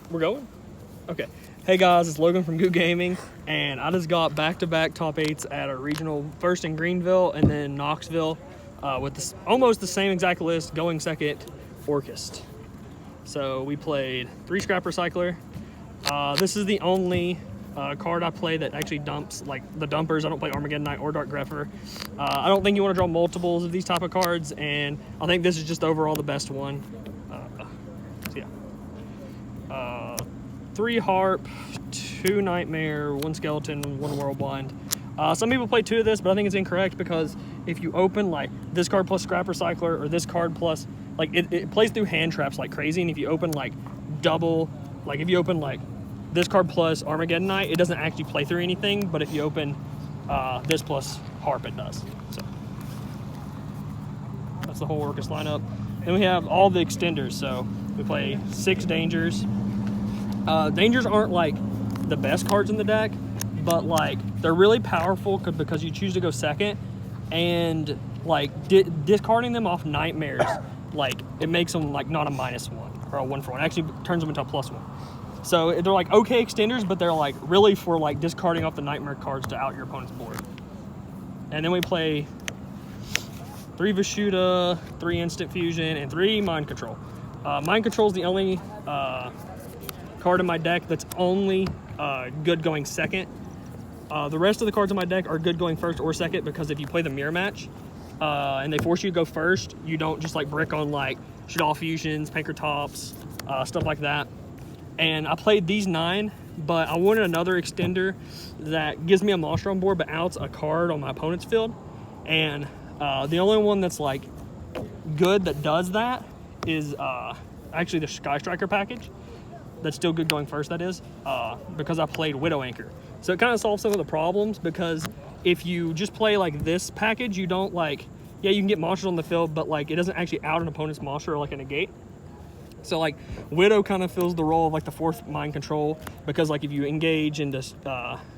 We're going? Okay. Hey guys, it's Logan from Goo Gaming, and I just got back-to-back top 8s at a regional, first in Greenville and then Knoxville, with this, almost the same exact list, going second, Orcust. So we played 3 Scrap Recycler. This is the only card I play that actually dumps, like the dumpers. I don't play Armageddon Knight or Dark Grepher. I don't think you want to draw multiples of these type of cards, and I think this is just overall the best one. So yeah. 3 Harp, 2 Nightmare, 1 Skeleton, 1 Whirlwind. Some people play 2 of this, but I think it's incorrect because if you open like this card plus Scrap Recycler or this card plus, like it plays through hand traps like crazy, and if you open like double, like if you open like this card plus Armageddon Knight, it doesn't actually play through anything, but if you open this plus Harp, it does. So that's the whole Orcust lineup. Then we have all the extenders, so we play 6 Dangers. Dangers aren't like the best cards in the deck, but like they're really powerful because you choose to go second, and like discarding them off Nightmares, like it makes them like not a -1 or a 1-for-1. It actually turns them into a +1. So they're like okay extenders, but they're like really for like discarding off the Nightmare cards to out your opponent's board. And then we play 3 Vishuda, 3 Instant Fusion, and 3 Mind Control. Mind Control is the only card in my deck that's only good going second. The rest of the cards in my deck are good going first or second, because if you play the mirror match and they force you to go first, you don't just like brick on like Shaddoll Fusions, Panker Tops, stuff like that. And I played these 9, but I wanted another extender that gives me a monster on board but outs a card on my opponent's field. And the only one that's like good that does that is actually the Sky Striker package. That's still good going first, that is, because I played Widow Anchor. So it kind of solves some of the problems, because if you just play like this package, you don't like, yeah, you can get monsters on the field, but like it doesn't actually out an opponent's monster or like a negate. So like Widow kind of fills the role of like the 4th Mind Control, because like if you engage into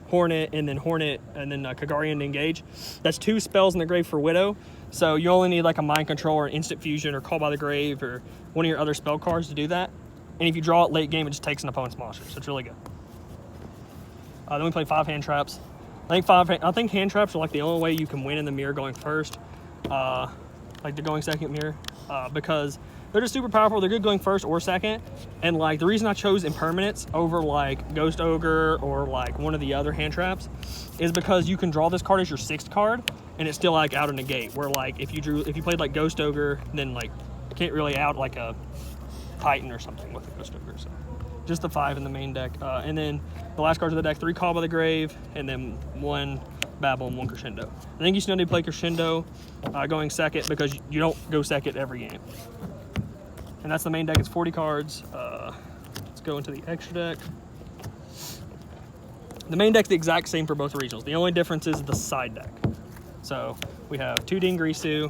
Hornet and then Kagari and engage, that's 2 spells in the grave for Widow. So you only need like a Mind Control or Instant Fusion or Call by the Grave or one of your other spell cards to do that. And if you draw it late game, it just takes an opponent's monster, so it's really good. Then we play 5 hand traps. I think hand traps are like the only way you can win in the mirror going first, like the going second mirror, because they're just super powerful. They're good going first or second, and like the reason I chose Impermanence over like Ghost Ogre or like one of the other hand traps is because you can draw this card as your 6th card, and it's still like out a negate. Where like if you played like Ghost Ogre, then like you can't really out like a Titan or something with the Ghost Ogre. So just the 5 in the main deck, and then the last cards of the deck: 3 Call by the Grave, and then 1 Babel and 1 Crescendo. I think you still need to play Crescendo going second, because you don't go second every game. And that's the main deck. It's 40 cards. Let's go into the extra deck. The main deck's the exact same for both regionals. The only difference is the side deck. So we have 2 Dingrisu.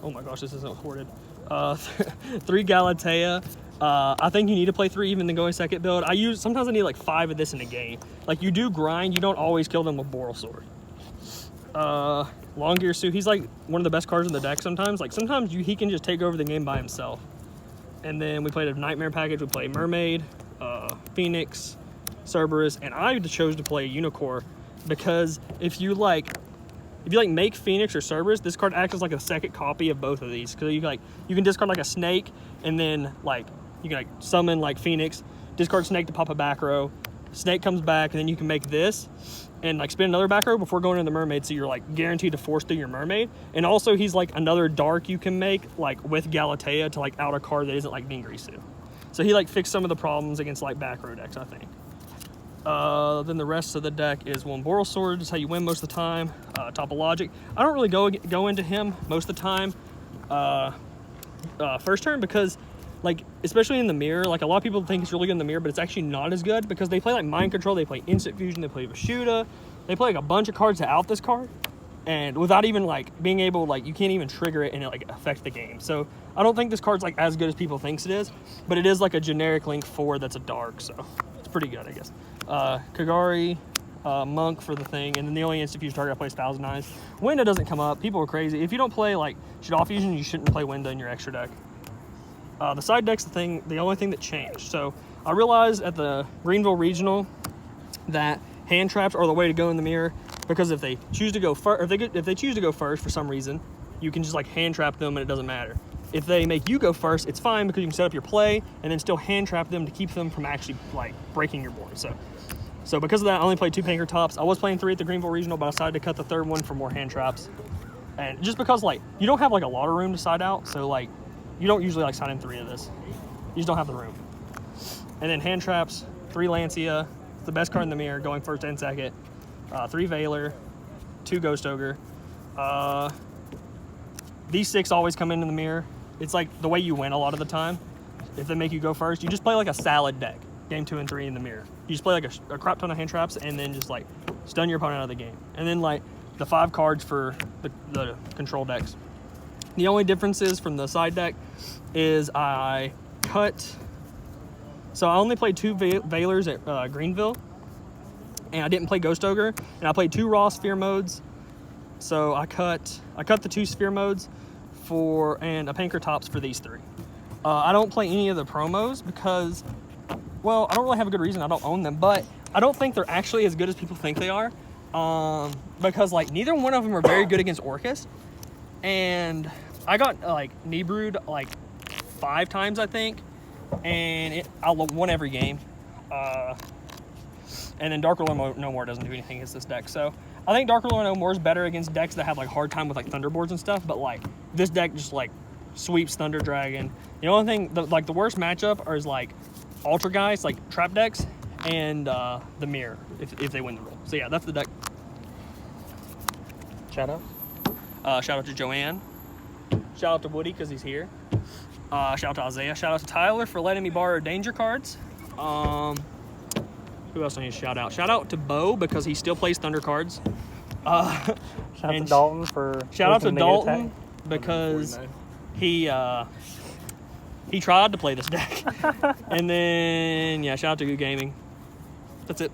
Oh my gosh, this isn't hoarded. 3 Galatea. I think you need to play 3 even to go a second build. Sometimes I need like 5 of this in a game. Like you do grind, you don't always kill them with Boral Sword. Longgear Sue, he's like one of the best cards in the deck sometimes. Like sometimes he can just take over the game by himself. And then we played a Nightmare package. We played Mermaid, Phoenix, Cerberus, and I chose to play Unicorn, because if you make Phoenix or Cerberus, this card acts as like a second copy of both of these. Because you can discard like a Snake, and then like you can like summon like Phoenix, discard Snake to pop a back row. Snake comes back, and then you can make this and like spin another back row before going into the Mermaid, so you're like guaranteed to force through your Mermaid. And also he's like another dark you can make like with Galatea to like out a card that isn't like Dingrisu. So he like fixed some of the problems against like back row decks, I think. Then the rest of the deck is 1 Boral Sword. That's how you win most of the time. Topologic. I don't really go into him most of the time first turn, because like especially in the mirror, like a lot of people think it's really good in the mirror, but it's actually not as good, because they play like Mind Control, they play Instant Fusion, they play Vishuda, they play like a bunch of cards to out this card, and without even like being able, like you can't even trigger it and it like affect the game. So I don't think this card's like as good as people thinks it is, but it is like a generic Link 4 that's a dark, so it's pretty good, I guess. Kagari, Monk for the thing, and then the only Instant Fusion target I play is Thousand Eyes. Winda doesn't come up. People are crazy. If you don't play like Shaddoll Fusion, you shouldn't play Winda in your extra deck. The side deck's the only thing that changed. So I realized at the Greenville Regional that hand traps are the way to go in the mirror, because if they choose to go first, if they choose to go first for some reason, you can just like hand trap them and it doesn't matter. If they make you go first, it's fine because you can set up your play and then still hand trap them to keep them from actually like breaking your board. So because of that, I only played 2 panker tops. I was playing 3 at the Greenville Regional, but I decided to cut the 3rd one for more hand traps. And just because like you don't have like a lot of room to side out, so like you don't usually like side in 3 of this. You just don't have the room. And then hand traps, 3 Lancia, the best card in the mirror, going first and second. 3 Veiler, 2 Ghost Ogre. These 6 always come into the mirror. It's like the way you win a lot of the time. If they make you go first, you just play like a salad deck. Game 2 and 3 in the mirror. You just play like a crap ton of hand traps and then just like stun your opponent out of the game. And then like the 5 cards for the control decks. The only differences from the side deck is I cut. So I only played 2 Veilers at Greenville, and I didn't play Ghost Ogre, and I played 2 raw sphere modes. So I cut the 2 sphere modes and a panker tops for these 3. I don't play any of the promos because, well, I don't really have a good reason. I don't own them, but I don't think they're actually as good as people think they are, because like neither one of them are very good against Orcust, and I got like knee brewed like 5 times I think, and I won every game. And then Dark Ruler No More doesn't do anything against this deck. So I think Dark Ruler No More is better against decks that have like hard time with like Thunderboards and stuff. But like this deck just like sweeps Thunder Dragon. The only thing, the worst matchup is like Ultra Guys, like trap decks, and the Mirror if they win the roll. So yeah, that's the deck. Shout out. Shout out to Joanne. Shout out to Woody because he's here. Shout out to Isaiah. Shout out to Tyler for letting me borrow danger cards. Who else do I need to shout out? Shout out to Bo because he still plays Thunder cards. Shout out to Dalton for shout out to Dalton because he tried to play this deck. And then yeah, shout out to Good Gaming. That's it.